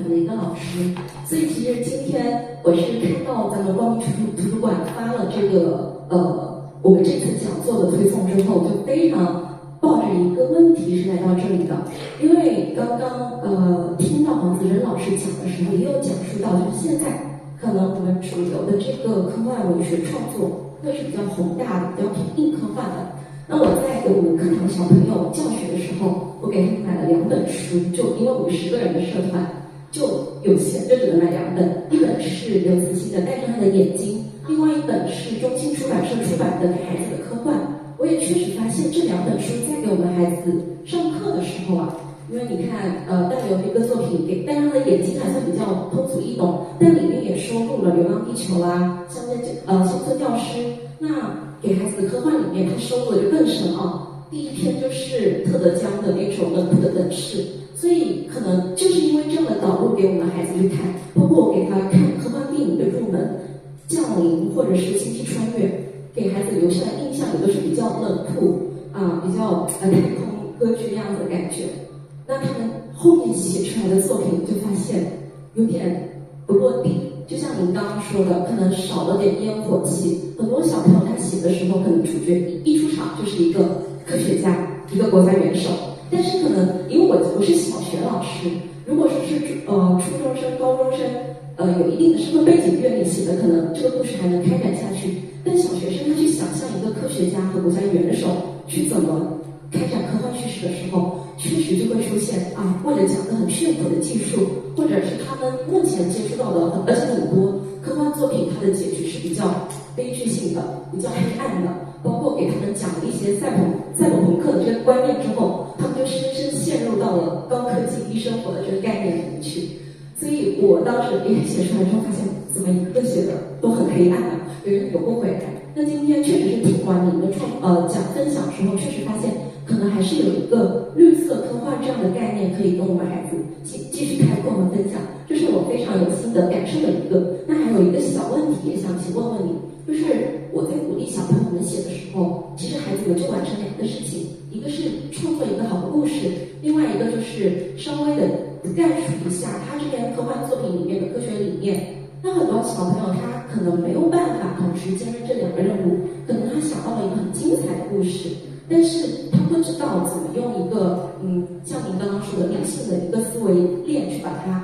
的一个老师，所以其实今天我是看到咱们光明图书馆发了这个我们这次讲座的推送之后，就非常抱着一个问题是来到这里的，因为刚刚听到黄子珍老师讲的时候，也有讲述到，就是现在可能我们主流的这个科幻文学创作会是比较宏大的，比较偏硬科幻的。那我在给我们课堂小朋友教学的时候，我给他们买了2本书，就因为我们10个人的社团就有闲着只能买2本，一本是刘慈欣的《戴上他的眼睛》，另外一本是中信出版社出版的《给孩子的科幻》。我也确实发现这2本书在给我们孩子上课的时候啊，因为你看大刘的一个作品给戴上他的眼睛还算比较通俗易懂，但里面也收录了《流浪地球》啦，乡村教师。那给孩子的科幻里面，它收录的就更深啊。第一篇就是特德·江的那种冷酷的等式，所以可能就是因为这样的导入给我们孩子去看，包括我给他看科幻电影的入门《降临》或者是《星际穿越》，给孩子留下的印象也都是比较冷酷啊，比较太空歌剧那样子的感觉。那他们后面写出来的作品就发现有点不落地。就像您刚刚说的，可能少了点烟火气。很多小朋友他写的时候，可能主角一出场就是一个科学家，一个国家元首。但是可能因为我是小学老师，如果说是初中生、高中生，有一定的社会背景阅历写的，可能这个故事还能开展下去。但小学生他去想象一个科学家和国家元首去怎么开展科幻叙事的时候，确实就会出现为了讲个很炫酷的技术，或者是他们目前接触到的而且很多科幻作品，它的结局是比较悲剧性的，比较黑暗的。包括给他们讲了一些赛博朋克的这个观念之后，他们就深深陷入到了高科技低生活的这个概念里面去。所以我当时写出来之后，发现怎么一个写的都很黑暗啊，有不回来。那今天确实是听完你们讲分享之后，确实发现可能还是有一个绿色科幻这样的概念可以跟我们孩子继续开阔和分享，这是我非常有心得感受的一个。那还有一个小问题也想请问问你，就是我在鼓励小朋友们写的时候，其实孩子们就完成2个事情，一个是创作一个好的故事，另外一个就是稍微的概述一下他这篇科幻作品里面的科学理念。那很多小朋友他可能没有办法同时兼任这2个任务，可能他想到了一个很精彩的故事，但是他不知道怎么用一个像您刚刚说的理性的一个思维链去把它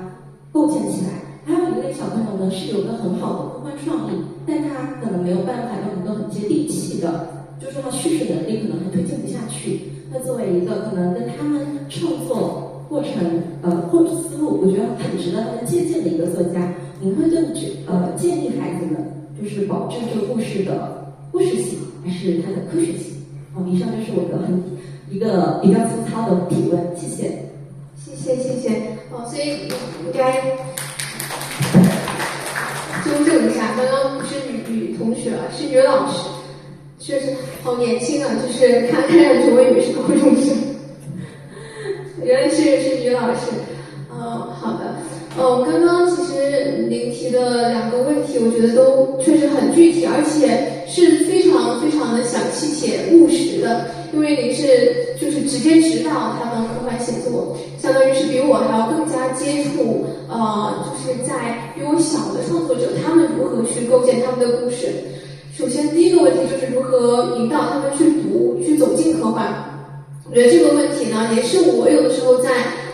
构建起来。还有一类小朋友呢是有个很好的科幻创意，但他可能没有办法用一个很接地气的，就是说他叙事能力可能还推进不下去。那作为一个可能跟他们创作过程或者思路，我觉得很值得他们借鉴的一个作家，您会更建议孩子们就是保证这个故事的故事性还是它的科学性？以上就是我的一个比较粗糙的提问，谢谢。谢谢。所以应该纠正一下，刚刚不是女同学了，是女老师，确实好年轻啊，就是看上去我以为是高中生，原来是女老师。好的。刚刚其实您提的2个问题，我觉得都确实很具体，而且是非常非常的详细且务实的。因为您是就是直接指导他们科幻写作，相当于是比我还要更加接触，就是在比我小的创作者，他们如何去构建他们的故事。首先第一个问题就是如何引导他们去读，去走进科幻。我觉得这个问题呢，也是我有的时候在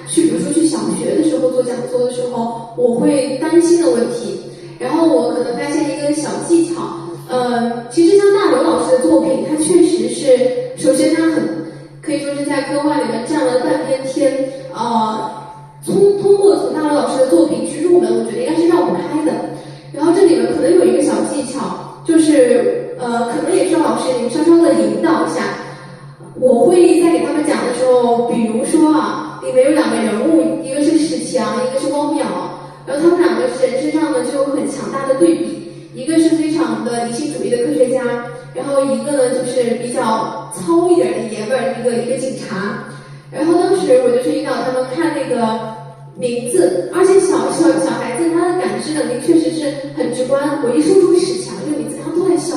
比如说去小学的时候做讲座的时候，我会担心的问题。然后我可能发现一个小技巧，其实像大刘老师的作品，他确实是，首先他可以说是在科幻里面占了半边天，通过从大刘老师的作品去入门，我觉得应该是绕不开的。然后这里面可能有一个小技巧，就是可能也是老师您稍稍的引导一下。我会在给他们讲的时候，比如说里面有2个人物，一个是史强，一个是汪淼，然后他们2个人身上呢就有很强大的对比，一个是非常的理性主义的科学家，然后一个呢就是比较糙一点的爷们儿，一个警察。然后当时我就是引导他们看那个名字，而且小孩子他的感知能力确实是很直观。我一说出史强这个名字，他们都在笑。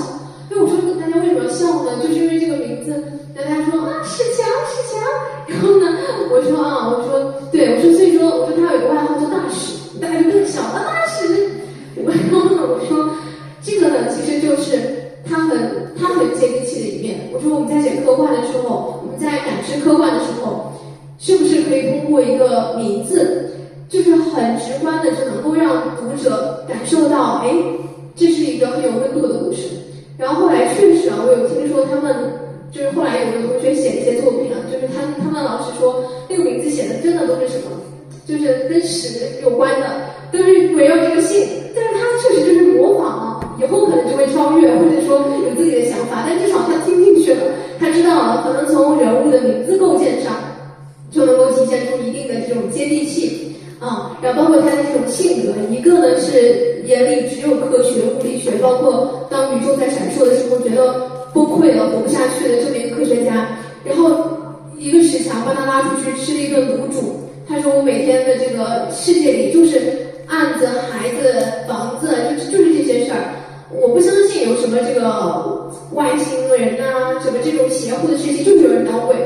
因为我说大家为什么要笑呢？就是因为这个名字，大家说史强。然后呢，我说对，我说所以说他有一个外号叫大史。就是很直观的就能够让读者感受到，哎，这是一个很有温度的故事。然后后来确实啊，我有听说他们就是后来有个同学写一些作品啊，就是他们老师说那个名字写的真的都是什么，就是跟屎有关的，都是围绕这个姓，但是他确实就是模仿啊，以后可能就会超越，或者说有自己的想法，但至少他听进去了，他知道了，可能从人物的名字构建上就能够体现出一定的这种接地气啊，然后包括他的这种性格，一个呢是眼里只有科学、物理学，包括当宇宙在闪烁的时候觉得崩溃了、活不下去的这么一个科学家，然后一个石墙把他拉出去吃了一顿卤煮。他说我每天的这个世界里就是案子、孩子、房子，就是这些事儿。我不相信有什么这个外星人啊，什么这种邪乎的事情，就是有人捣鬼。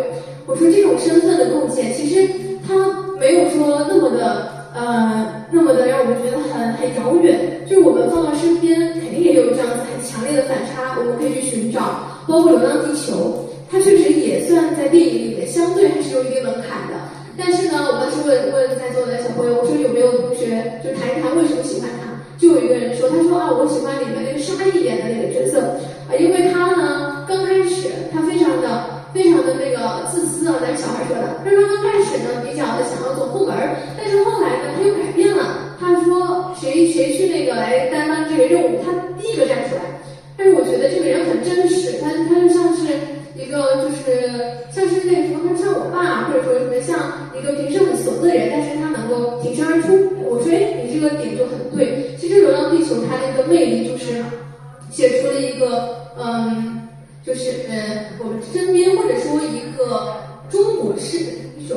我说这种身份的构建，其实他没有说那么的让我们觉得很遥远，就是我们放到身边，肯定也有这样子很强烈的反差，我们可以去寻找。包括《流浪地球》，它确实也算在电影里面相对还是有一定门槛的。但是呢，我当时问在座的小朋友，我说有没有同学就谈一谈为什么喜欢他？就有一个人说，他说啊，我喜欢里面那个沙溢演的那个角色啊，因为他呢刚开始他非常的那个自私啊，咱小孩说的，他说刚开始呢比较的想要走后门，但是后来呢他又改变了，他说谁去那个来担当这个任务，他第一个站出来。但是我觉得这个人很真实，他就像是一个就是像是那个什么，他像我爸，或者说什么像一个平时很怂的人，但是他能够挺身而出。我说，哎，你这个点就很对。其实《流浪地球》它的一个魅力就是写出了一个就是我们身边或者说一个中国式的英雄，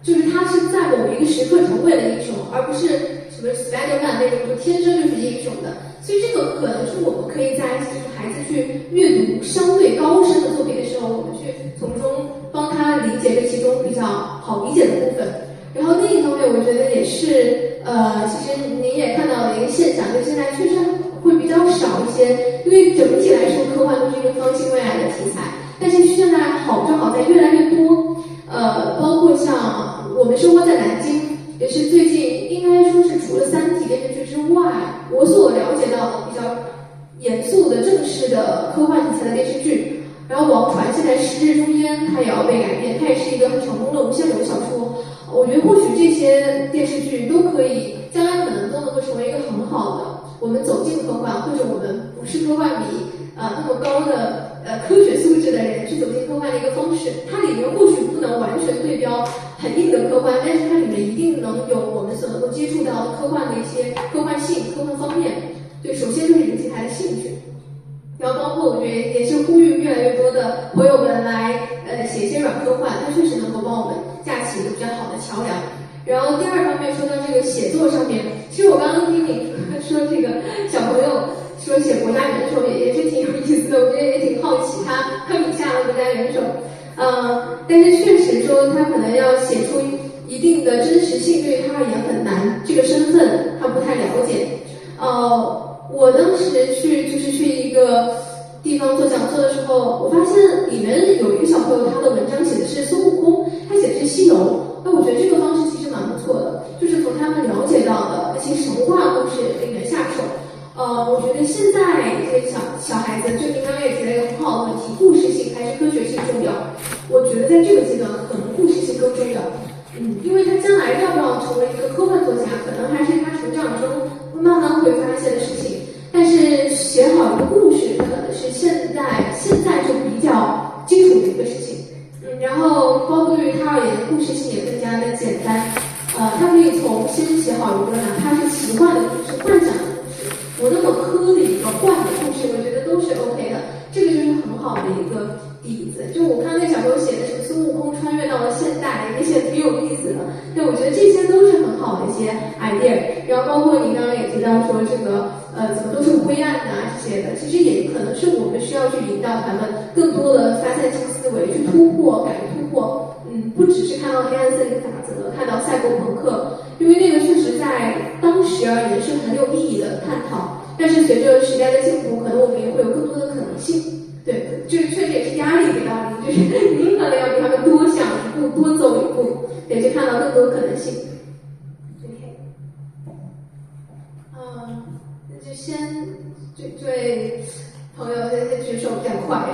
就是他是在某一个时刻成为了英雄，而不是什么 Spider-Man 那种就天生就是英雄的。所以这个可能是我们可以在就是孩子去阅读相对高深的作品的时候，我们去从中帮他理解这其中比较好理解的部分。然后另一方面，我觉得也是其实您也看到了一个现象，就现在确实会比较少一些，因为整体来说科幻都是一个方兴未艾的题材，但是现在正好在越来越多，包括像我们生活在南京。也是最近应该说是除了3体电视剧之外，我所了解到的比较严肃的正式的科幻题材的电视剧。然后王传现在《十日中间》它也要被改编，它也是一个很成功的无限流小说。我觉得或许这些电视剧都可以，将来可能都能够成为一个很好的我们走进科幻，或者我们不是科幻迷那么高的科学素质的人去走进科幻的一个方式。它里面或许不能完全对标很硬的科幻，但是它里面一定能有我们所能够接触到的科幻的一些科幻性、科幻方面。对，首先就是引起他的兴趣，然后包括我觉得也是呼吁越来越多的朋友们来写一些软科幻，它确实能够帮我们架起一个比较好的桥梁。然后第二方面说到这个写作上面，其实我刚刚听你说这个小朋友说写国家元首也是挺有意思的，我觉得也挺好奇他笔下的国家元首，但是确实说他可能要写出一定的真实性，对于他而言很难，这个身份他不太了解。我当时去一个地方做讲座的时候，我发现里面有一个小朋友，他的文章写的是孙悟空，他写的是西游。那我觉得这个方式其实蛮不错的，就是从他们了解到的那些神话故事里面下手。我觉得现在这些小孩子，就您刚刚也提了一个很好的问题，故事性还是科学性重要？我觉得在这个阶段，可能故事性更重要。因为他将来要不要成为一个科幻作家，可能还是他成长中慢慢会发现的事情。但是写好一个故事，可能是现在就比较基础的一个事情。然后包括对于他而言，故事性也更加的简单。他可以从先写好一个哪怕是奇幻的故事、幻想的故事，不那么科的一个幻的故事，我觉得都是 OK 的。这个就是很好的一个底子。就我看那小朋友写的什么孙悟空穿越到了现代，也写挺有意思的。那我觉得这些都是很好的一些 idea。然后包括你刚刚也提到说这个怎么都是灰暗的这些的，其实也可能是我们需要去引导他们更多的发散性思维，去突破，敢于突破。不只是看到黑暗森林法则，看到赛博朋克，因为那个确实在当时而言是很有意义的探讨。但是随着时代的进步，可能我们也会有更多的可能性。对，这个确实也是压力给到您，就是您可能要比他们多想一步，多走一步，得去看到更多可能性。OK。这位朋友他举手比较快。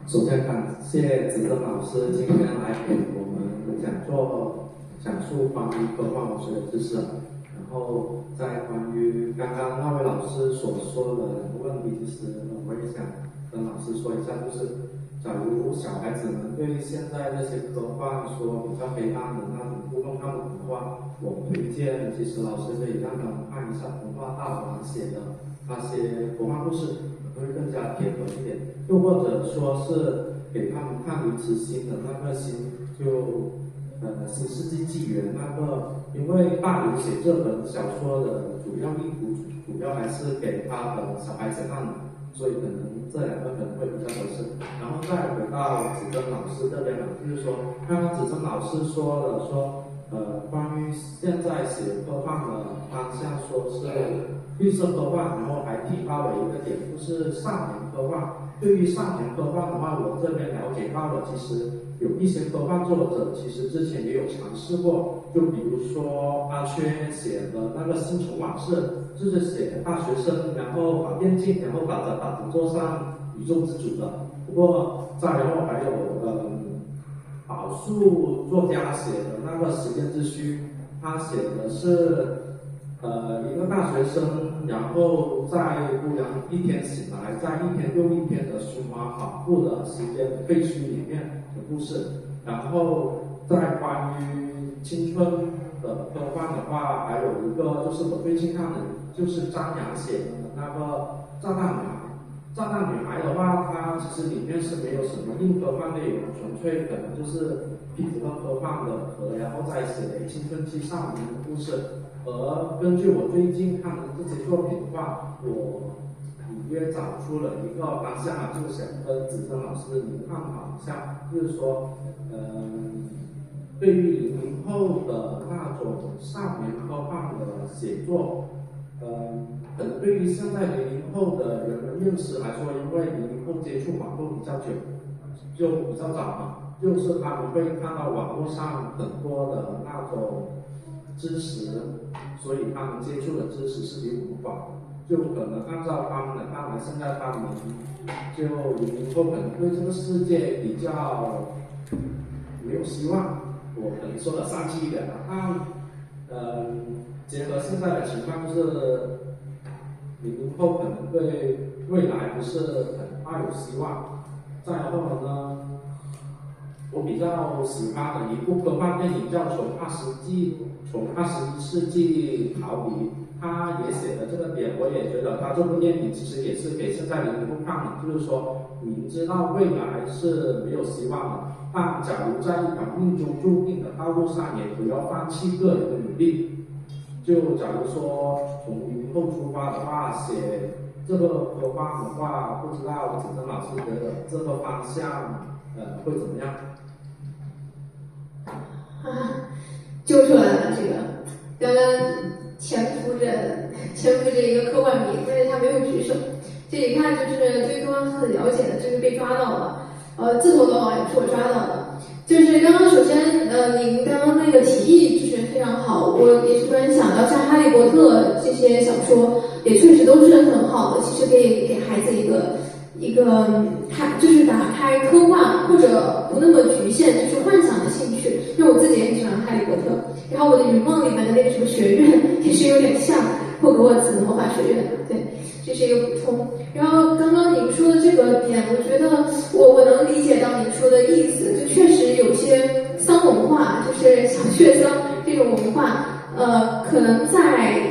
首先感谢子珍老师今天来给我们讲座，讲述关于科幻文学的知识。然后在关于刚刚那位老师所说的问题，其实我也想跟老师说一下，就是假如小孩子们对现在这些科幻说比较黑暗的那种部分看不懂的话，我推荐其实老师可以让他们看一下童话大王写的那些科幻故事，会更加贴合一点。又或者说是给他们看林慈欣的那个新世纪纪元那个，因为大刘写这本小说的主要还是给他的小孩子看的，所以可能这两个可能会比较合适。然后再回到子珍老师这边了，就是说刚刚子珍老师说了关于现在写科幻的方向，说是绿色科幻，然后还提到了一个点，就是少年科幻。对于少年科幻的话，我这边了解到了，其实有一些科幻作者其实之前也有尝试过，就比如说阿缺写的那个《星穹往事》，就是写大学生然后把电竞然后把打成做上宇宙之主的。不过然后还有宝树作家写的那个《时间之虚》，他写的是一个大学生，然后在忽然一天醒来，在一天又一天的循环反复的时间废墟里面的故事。然后在关于青春的科幻的话，还有一个就是我最近看的，就是张扬写的那个炸弹女孩。炸弹女孩的话，它其实里面是没有什么硬科幻内容，纯粹可能就是皮肤和科幻的壳，然后再写青春期少年的故事。而根据我最近看的这些作品的话，我隐约找出了一个方向啊，就是想跟子珍老师您探讨一下，就是说，对于00后的那种少年科幻的写作，可能对于现在00后的人们认识来说，因为00后接触网络比较久，就比较早嘛，就是他们会看到网络上很多的那种知识，所以他们接触的知识是比我们广，就可能按照他们的看来，现在他们就00后可能对这个世界比较没有希望。我可能说的丧气一点了，结合现在的情况，就是00后可能对未来不是很大有希望。再然后呢，我比较喜欢的一部科幻电影叫《从21世纪逃离》，他也写了这个点，我也觉得他这部电影其实也是给现在00后看的，就是说明知道未来是没有希望的，但假如在一条命中注定的道路上，也不要放弃个人的努力。就假如说从00后出发的话，写这个科幻的话，不知道子珍老师觉得这个方向会怎么样？揪出来了，这个刚刚潜伏着一个科幻迷，但是他没有举手，这一看就是对科幻很了解的，就是被抓到了。自投罗网也是我抓到的。就是刚刚首先您刚刚那个提议就是非常好，我也是突然想到，像哈利波特这些小说也确实都是很好的，其实可以给孩子一个就是打开科幻或者不那么局限就是幻想的兴趣，因为我自己也很喜欢哈利波特，然后我的云梦里面的那个什么学院也是有点像霍格沃茨魔法学院，对，这是一个补充。然后刚刚您说的这个点，我觉得我能理解到您说的意思，就确实有些丧文化，就是小血丧这种文化，可能在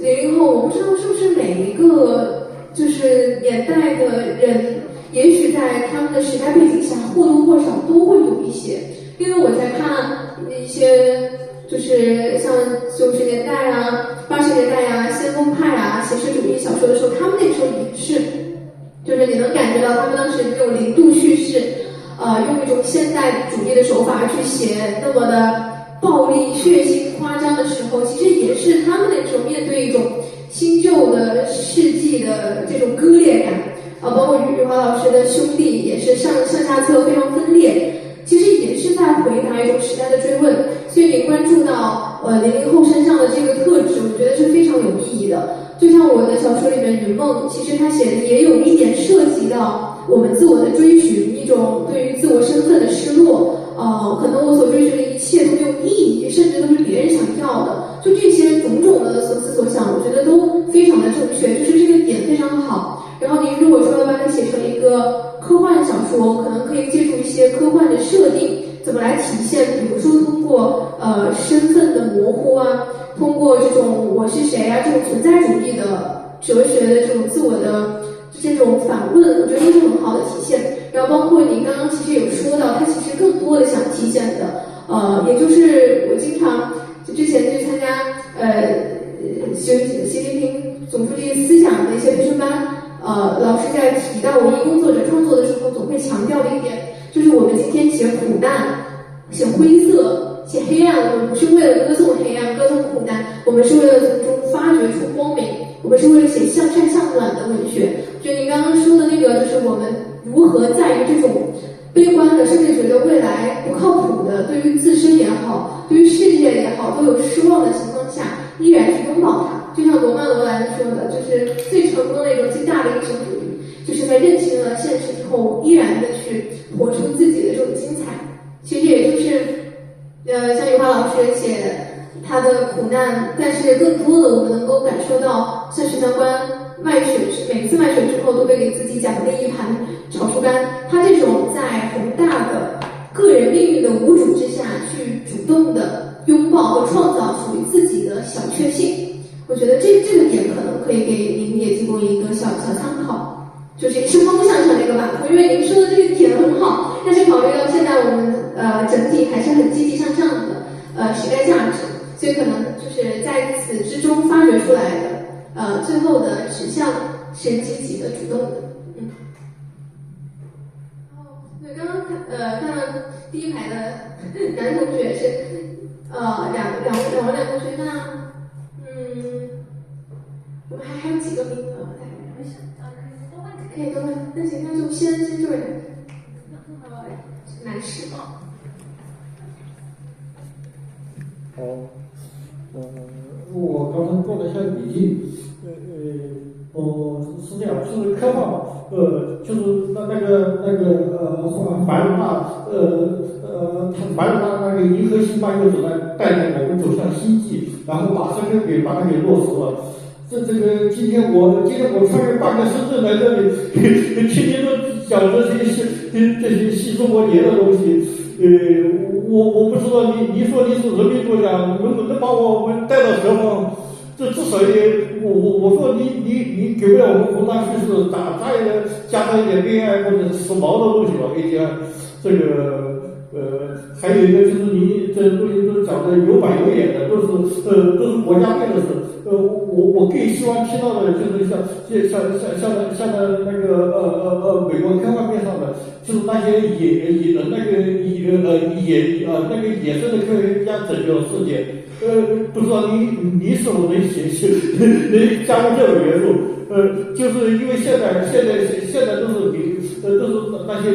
00后，我不知道是不是每一个就是年代的人，也许在他们的时代背景下或多或少都会有一些。因为我在看一些就是像90年代啊、80年代啊、先锋派啊、写实主义小说的时候，他们那个时候也是，就是你能感觉到他们当时那种零度叙事，用一种现代主义的手法去写那么的暴力、血腥、夸张的时候，其实也是他们那时候面对一种新旧的世纪的这种割裂感，包括余华老师的兄弟也是上下册非常分裂，其实也是在回答一种时代的追问。所以你关注到00后身上的这个特质，我觉得是非常有意义的。就像我的小说里面《云梦》，其实他写的也有一点涉及到我们自我的追寻，一种对于自我身份的失落。可能我所追寻的一切都没有意义，甚至都是别人想要的。就这些种种的所思所想，我觉得都非常的正确，就是这个点非常好。然后您如果说要把它写成一个科幻小说，可能可以借助一些科幻的设定，怎么来体现？比如说通过身份的模糊啊，通过这种我是谁啊这种存在主义的哲学的这种自我的这种反问，我觉得都是很好的体现。然后包括您刚刚其实有说到，它其实更多的想体现的，也就是我经常就之前去参加习近平总书记思想的一些培训班，老师在提到文艺工作者创作的时候，总会强调的一点，就是我们今天写苦难、写灰色、写黑暗，我们不是为了歌颂黑暗、歌颂苦难，我们是为了从中发掘出光明，我们是为了写向善向暖的文学。就您刚刚说的那个，就是我们如何在于这种悲观的，甚至觉得未来不靠谱的，对于自身也好，对于世界也好，都有失望的情况下，依然去拥抱它。就像罗曼·罗兰说的，就是最成功的一种最大的一种主义，就是在认清了现实之后，依然的去活出自己的这种精彩。其实也就是像余华老师写他的苦难，但是更多的我们能够感受到，像许三观卖血，每次卖血之后都会给自己奖励一盘炒猪肝。他这种在宏大的个人命运的无主之下，去主动的拥抱和创造属于自己的小确幸，我觉得这个点可能可以给您也提供一个小参考，就是是方向上的一个把控。因为您说的这个点很好，但是考虑到现在我们整体还是很积极向上的时代价值，所以可能就是在此之中发掘出来的最后的指向是积极的、主动的。对，刚刚看到第一排的男同学是两位男同学，那我们还有几个名额？可以都问，那行，那就先这位男士。我刚才做了一下笔记，是这样，就是科幻，就是那个凡尔纳，凡尔纳那个银河系漫游者呢，带领我们走向星际，然后把它给落实了。这个今天我穿越半个深圳来这里，天天都讲这些细枝末节的东西。我不知道你说你是人民作家，能把我们带到何方？这至少也我说你给不了我们宏大叙事，咋也加上一点恋爱或者时髦的东西吧？给讲这个还有一个就是你这东西都讲的有板有眼的，都是国家队的事。我更希望听到的就是像那个美国科幻片上的，就是那些野生的科学家拯救世界。不知道你是否能能加入这种元素？就是因为现在都是那些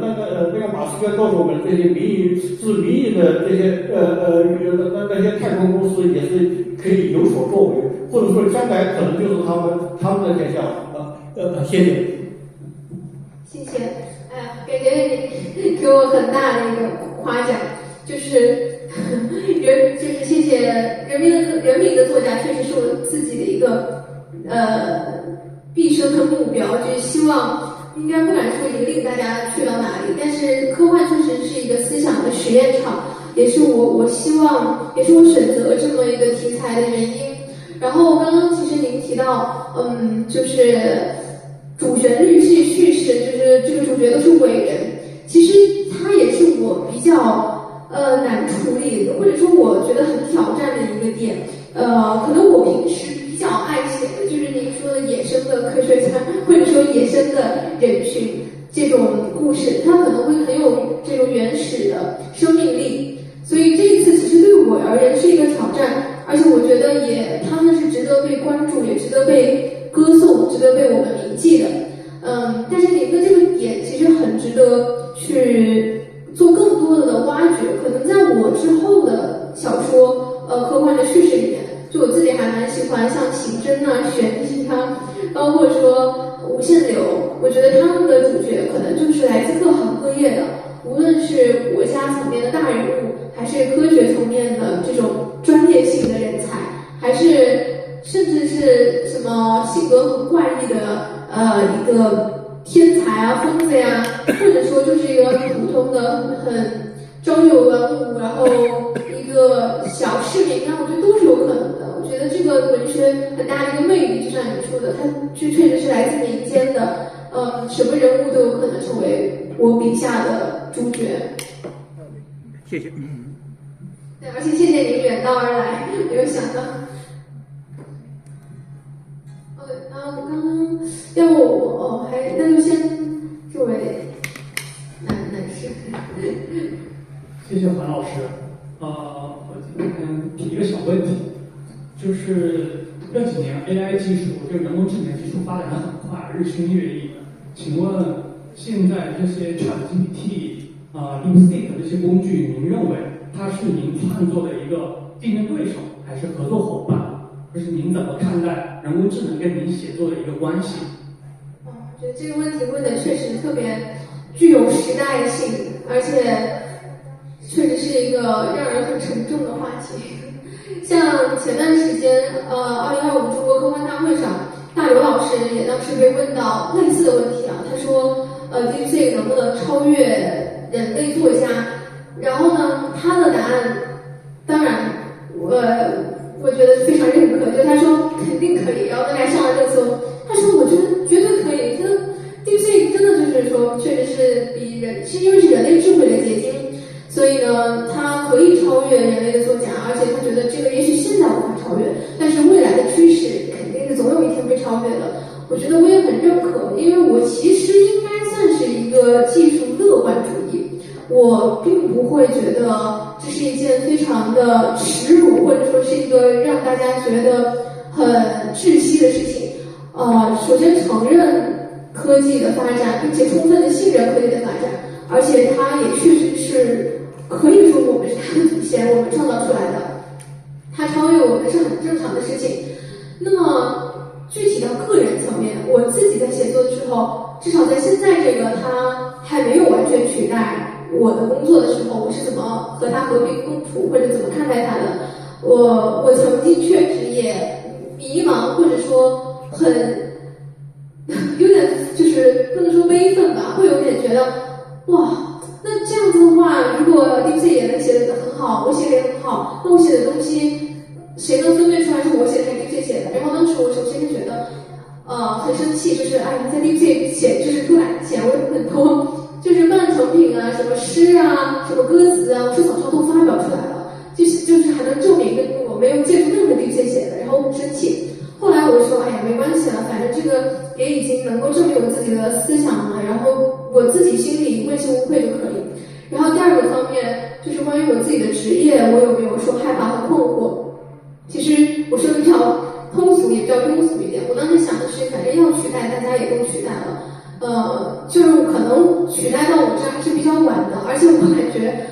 那个马斯克告诉我们，这些民营的这些那些太空公司也是可以有所作为，或者说将来可能就是他们的天下。谢谢。谢谢。感觉你给我很大的一个夸奖，就是谢谢人民的作家，确实是我自己的一个毕生的目标，就是希望应该不敢说引领大家去到哪里，但是科幻确实是一个思想的实验场，也是我希望，也是我选择这么一个题材的原因。然后刚刚其实您提到，就是主旋律是叙事，就是这个主角都是伟人，其实他也是我比较难处理的，或者说我觉得很挑战的一个点。可能我平时比较爱写的就是您说的野生的科学家，或者说野生的人群这种故事，它可能会很有这种原始的生命力。所以这一次其实对我而言是一个挑战，而且我觉得他们是值得被关注，也值得被歌颂，值得被我们铭记的。但是您的这个点其实很值得去做更多的挖掘，可能在我之后的小说科幻的叙事里面，就我自己还还蛮喜欢像刑侦啊、悬疑啊，包括说无限流，我觉得他们的主角可能就是来自各行各业的，无论是国家层面的大人物，还是科学层面的这种专业性的人才，还是甚至是什么性格很怪异的一个天才啊、疯子呀，或者说就是一个普通的很朝九晚五，然后一个小市民啊，我觉得都是有可能的。我觉得这个文学很大的一个魅力，就像你说的，它确实是来自民间的，什么人物都有可能成为我笔下的主角。谢谢。对，而且谢谢您远道而来，没有想到。我刚刚要我那就先这位男士。谢谢韩老师。我今天提一个小问题，就是这几年 AI 技术，就人工智能技术发展的很快，日新月异。请问现在这些 ChatGPT、DeepSeek 这些工具，您认为它是您创作的一个竞争对手，还是合作伙伴？就是您怎么看待人工智能跟您写作的一个关系？我觉得这个问题问的确实特别具有时代性，而且确实是一个让人很沉重的话题。像前段时间，2025中国科幻大会上，大刘老师也当时被问到类似的问题啊，他说，DeepSeek 能不能超越人类作家？然后呢，他的答案，当然，我觉得非常认可，就他说肯定可以，然后大家上了热搜，他说我觉得绝对可以，他 DeepSeek 真的就是说，确实是比人，是因为是人类智慧的结晶，所以呢，它可以超越人类的作家，而且他觉得这个也许现在无法超越，但是未来的趋势肯定是总有一天会超越的。我觉得我也很认可，因为我其实应该算是一个技术乐观主义。我并不会觉得这是一件非常的耻辱，或者说是一个让大家觉得很窒息的事情。首先承认科技的发展，并且充分的信任科技的发展，而且它也确实是可以说我们是它的祖先，我们创造出来的，它超越我们是很正常的事情。那么具体到个人层面，我自己在写作的时候，至少在现在这个它还没有完全取代我的工作的时候，我是怎么和它和平共处，或者怎么看待它的？我曾经确实也迷茫，或者说很有点就是不能说悲愤吧，会有点觉得哇，那这样子的话，如果 DeepSeek 也能写得很好，我写得也很好，那我写的东西谁能分辨出来是我写的还是 DeepSeek 写的？然后当时我首先就觉得很生气，就是你在 DeepSeek 写就是偷懒钱，我有很多。就是半成品啊，什么诗啊，什么歌词啊，我说早上都发表出来了，就是还能证明我没有借助任何 DeepSeek 写的，然后我很生气。后来我说，没关系了，反正这个也已经能够证明我自己的思想了，然后我自己心里问心无愧就可以。然后第二个方面就是关于我自己的职业，我有没有说害怕和困惑？其实我说的比较通俗，也比较庸俗一点。我当时想的是，反正要取代，大家也都取代了。就是可能取代到我这还是比较晚的，而且我感觉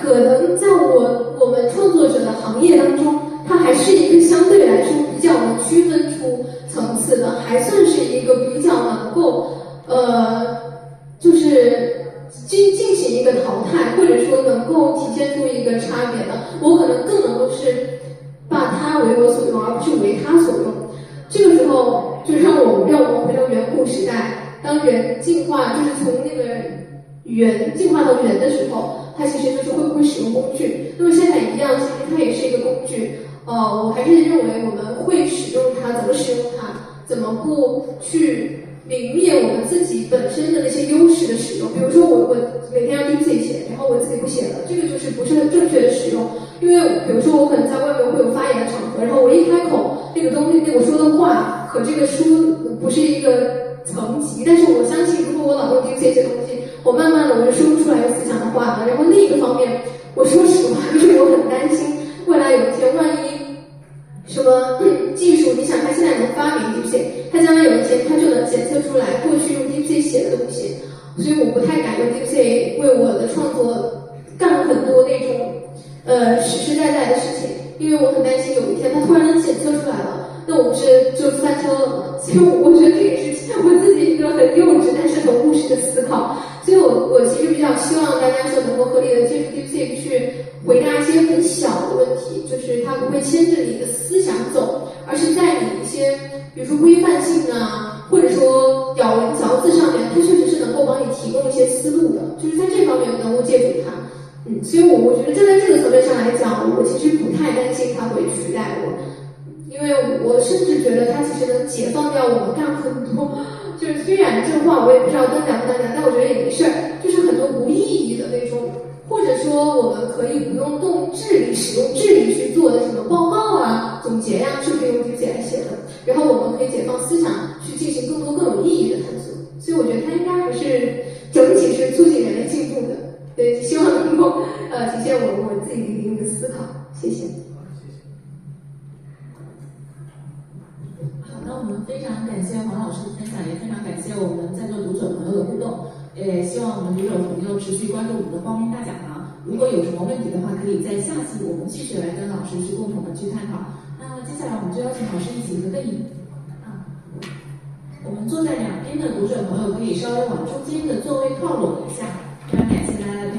可能在我们创作者的行业当中，它还是一个相对来说比较能区分出层次的，还算是一个比较能够就是进行一个淘汰，或者说能够体现出一个差别的。我可能更能够是把它为我所用，而不是为它所用。这个时候就让我们回到远古时代。当人进化，就是从那个猿进化到人的时候，它其实就是会不会使用工具。那么现在一样，其实它也是一个工具。我还是认为我们会使用它，怎么使用它，怎么不去泯灭我们自己本身的那些优势的使用。比如说我每天要盯自己写，然后我自己不写了，这个就是不是很正确的使用。因为比如说我可能在外面会有发言的场合，然后我一开口，那个东西，我说的话和这个书不是一个层级，但是我相信，如果我老用DeepSeek写东西，我慢慢的我就说不出来有思想的话了。然后另一个方面，我说实话，就是我很担心未来有一天，万一什么技术，你想他现在能发明 DeepSeek，他将来有一天他就能检测出来过去用 DeepSeek 写的东西，所以我不太敢用 DeepSeek 为我的创作干很多那种实实在在的事情。因为我很担心有一天它突然能检测出来了，那我们就翻车了嘛。所以我觉得这也是我自己一个很幼稚但是很务实的思考。所以我其实比较希望大家说能够合理的借助 DeepSeek 去回答一些很小的问题，就是它不会牵着你的思想走，而是在你一些比如说规范性啊，或者说咬文嚼字上面，它确实是能够帮你提供一些思路的，就是在这方面能够借助它。所以我觉得站在这个层面上来讲，我其实不太担心它会取代我，因为我甚至觉得它其实能解放掉我们干很多，就是虽然这话我也不知道当讲不当讲，但我觉得也没事儿，就是很多无意义的那种，或者说我们可以不用动智力，使用智力去做的什么报告啊、总结呀、是可以用笔写来写的，然后我们可以解放思想，去进行更多更有意义的探索。所以我觉得它应该还是整体是促进人类进步的。对，希望能够体现我自己的一个思考。谢谢。好，那我们非常感谢黄老师的分享，也非常感谢我们在座读者朋友的互动。也希望我们读者朋友持续关注我们的光明大讲堂。如果有什么问题的话，可以在下期我们继续来跟老师去共同的去探讨。那接下来我们就邀请老师一起和跟你我们坐在两边的读者朋友可以稍微往中间的座位靠拢一下。非常感谢大家的配合。